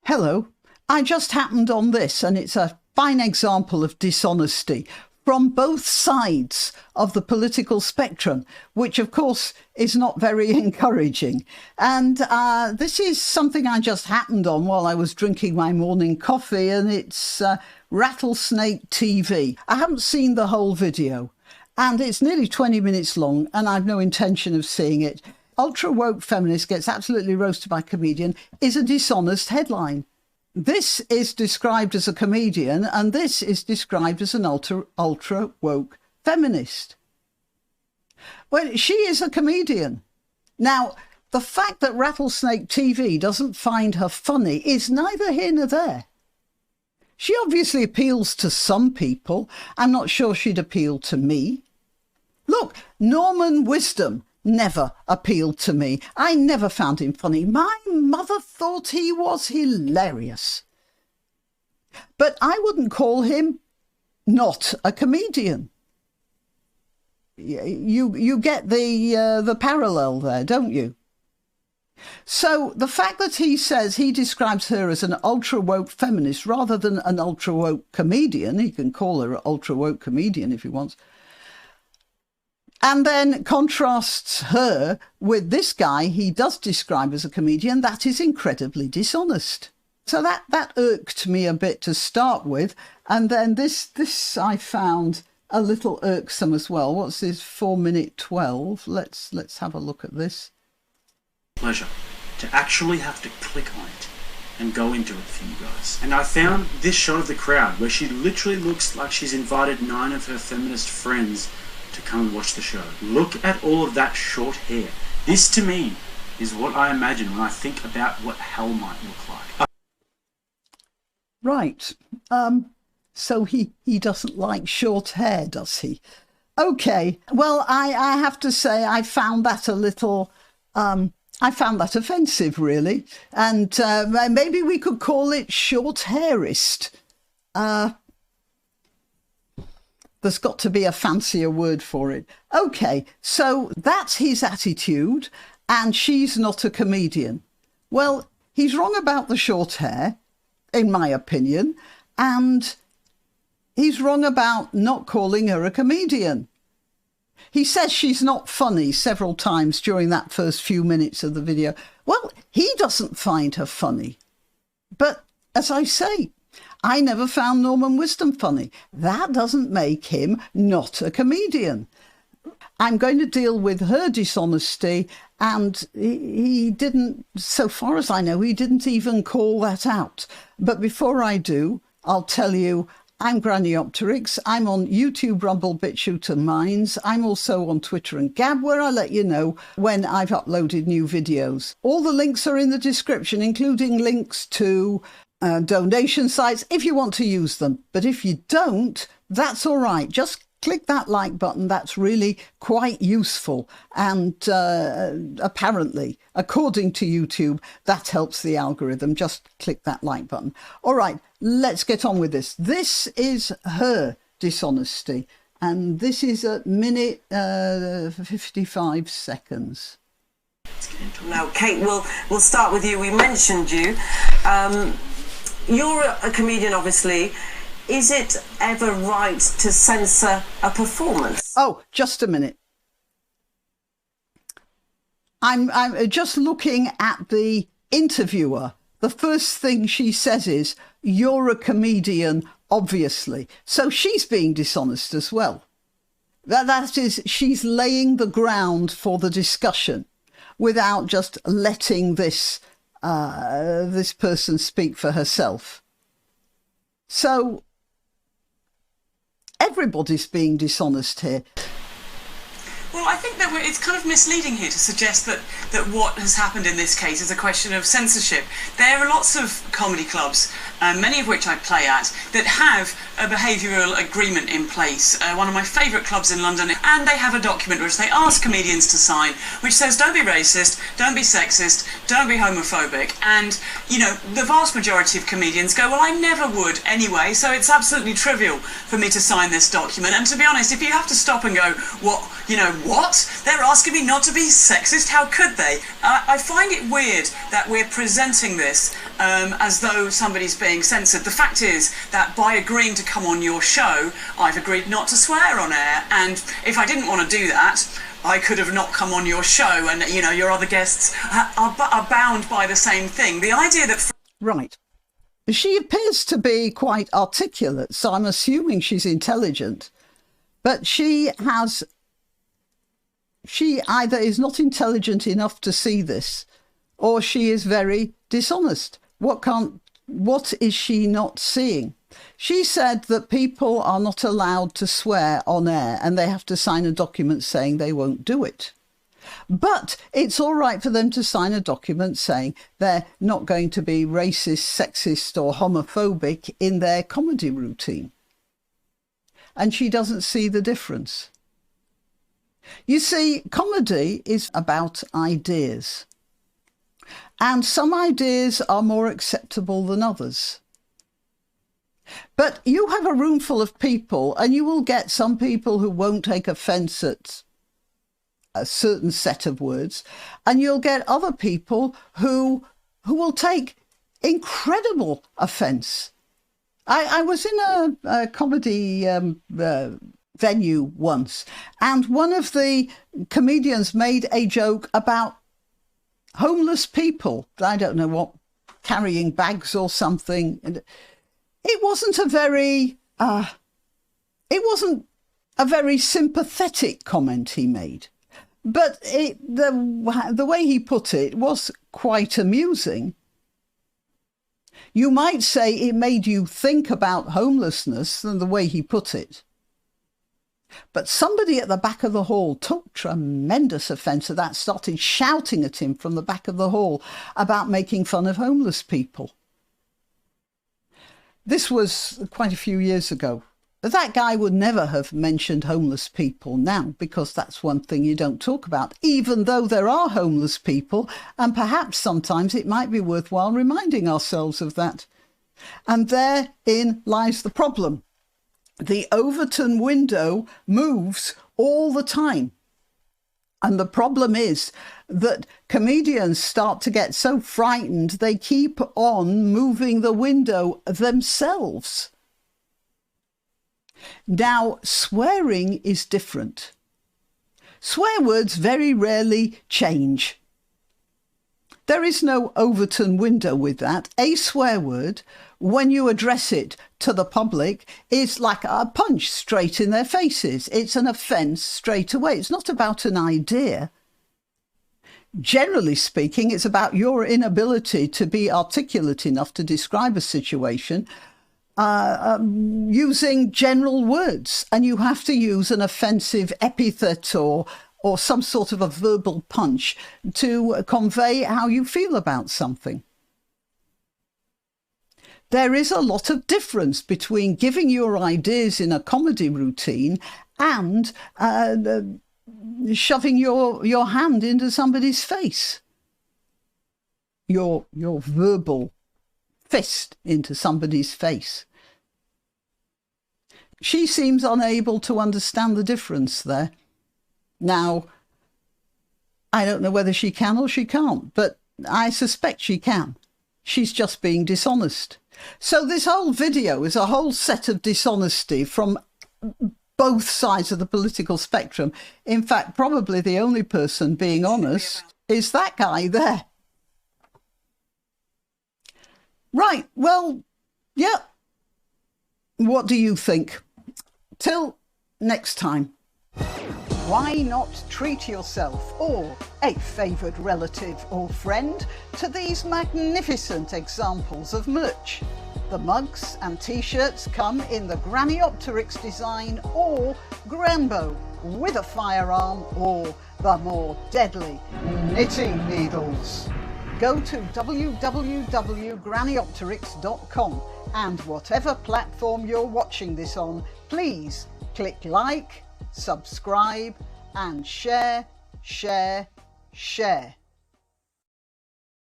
Hello, I just happened on this, and it's a fine example of dishonesty from both sides of the political spectrum, which of course is not very encouraging. And this is something I just happened on while I was drinking my morning coffee, and it's Rattlesnake TV. I haven't seen the whole video, and it's nearly 20 minutes long, and I've no intention of seeing it. Ultra woke feminist gets absolutely roasted by comedian is a dishonest headline. This is described as a comedian, and this is described as an ultra woke feminist. Well, she is a comedian. Now, the fact that Rattlesnake TV doesn't find her funny is neither here nor there. She obviously appeals to some people. I'm not sure she'd appeal to me. Look, Norman Wisdom never appealed to me. I never found him funny. My mother thought he was hilarious. But I wouldn't call him not a comedian. You get the parallel there, don't you? So the fact that he says he describes her as an ultra-woke feminist rather than an ultra-woke comedian, he can call her an ultra-woke comedian if he wants, and then contrasts her with this guy he does describe as a comedian, that is incredibly dishonest. So that irked me a bit to start with. And then this I found a little irksome as well. What's this, 4:12? Let's have a look at this. Pleasure to actually have to click on it and go into it for you guys. And I found this shot of the crowd where she literally looks like she's invited 9 of her feminist friends to come and watch the show. Look at all of that short hair. This to me is what I imagine when I think about what hell might look like. Right. So he doesn't like short hair, does he? Okay. Well, I have to say I found that a little I found that offensive, really. And maybe we could call it short hairist. There's got to be a fancier word for it. Okay, so that's his attitude, and she's not a comedian. Well, he's wrong about the short hair, in my opinion, and he's wrong about not calling her a comedian. He says she's not funny several times during that first few minutes of the video. Well, he doesn't find her funny. But as I say, I never found Norman Wisdom funny. That doesn't make him not a comedian. I'm going to deal with her dishonesty, and he didn't, so far as I know, he didn't even call that out. But before I do, I'll tell you, I'm Graniopteryx. I'm on YouTube, Rumble, BitChute and Minds. I'm also on Twitter and Gab, where I let you know when I've uploaded new videos. All the links are in the description, including links to donation sites if you want to use them. But if you don't, that's all right. Just click that like button. That's really quite useful. And apparently, according to YouTube, that helps the algorithm. Just click that like button. All right, let's get on with this. This is her dishonesty. And this is at minute 55 seconds. Now, Kate, we'll start with you. We mentioned you. You're a comedian, obviously. Is it ever right to censor a performance? Oh, just a minute. I'm just looking at the interviewer. The first thing she says is, "You're a comedian, obviously." So she's being dishonest as well. That is, she's laying the ground for the discussion without just letting this person speak for herself. So everybody's being dishonest here. Well, I think that it's kind of misleading here to suggest that what has happened in this case is a question of censorship. There are lots of comedy clubs, many of which I play at, that have a behavioural agreement in place. One of my favourite clubs in London, and they have a document which they ask comedians to sign, which says don't be racist, don't be sexist, don't be homophobic. And, you know, the vast majority of comedians go, well, I never would anyway, so it's absolutely trivial for me to sign this document. And to be honest, if you have to stop and go, what, you know, What? They're asking me not to be sexist? How could they? I find it weird that we're presenting this as though somebody's being censored. The fact is that by agreeing to come on your show, I've agreed not to swear on air, and if I didn't want to do that, I could have not come on your show, and, you know, your other guests are bound by the same thing. The idea that... Right. She appears to be quite articulate, so I'm assuming she's intelligent. But she either is not intelligent enough to see this, or she is very dishonest. What is she not seeing? She said that people are not allowed to swear on air and they have to sign a document saying they won't do it. But it's all right for them to sign a document saying they're not going to be racist, sexist or homophobic in their comedy routine. And she doesn't see the difference. You see, comedy is about ideas. And some ideas are more acceptable than others. But you have a room full of people and you will get some people who won't take offence at a certain set of words, and you'll get other people who will take incredible offence. I was in a comedy venue once, and one of the comedians made a joke about homeless people, I don't know what, carrying bags or something. And it wasn't a very sympathetic comment he made. But the way he put it was quite amusing. You might say it made you think about homelessness than the way he put it. But somebody at the back of the hall took tremendous offence at that, started shouting at him from the back of the hall about making fun of homeless people. This was quite a few years ago. That guy would never have mentioned homeless people now, because that's one thing you don't talk about, even though there are homeless people, and perhaps sometimes it might be worthwhile reminding ourselves of that. And therein lies the problem. The Overton window moves all the time. And the problem is that comedians start to get so frightened they keep on moving the window themselves. Now, swearing is different. Swear words very rarely change. There is no Overton window with that. A swear word, when you address it to the public, is like a punch straight in their faces. It's an offence straight away. It's not about an idea. Generally speaking, it's about your inability to be articulate enough to describe a situation using general words, and you have to use an offensive epithet or some sort of a verbal punch to convey how you feel about something. There is a lot of difference between giving your ideas in a comedy routine and shoving your hand into somebody's face, your verbal fist into somebody's face. She seems unable to understand the difference there. Now, I don't know whether she can or she can't, but I suspect she can. She's just being dishonest. So this whole video is a whole set of dishonesty from both sides of the political spectrum. In fact, probably the only person being honest is that guy there. Right, well, yeah. What do you think? Till next time. Why not treat yourself or a favoured relative or friend to these magnificent examples of merch? The mugs and t-shirts come in the Graniopteryx design or Granbo with a firearm or the more deadly knitting needles. Go to www.graniopteryx.com and whatever platform you're watching this on, please click like, subscribe and share.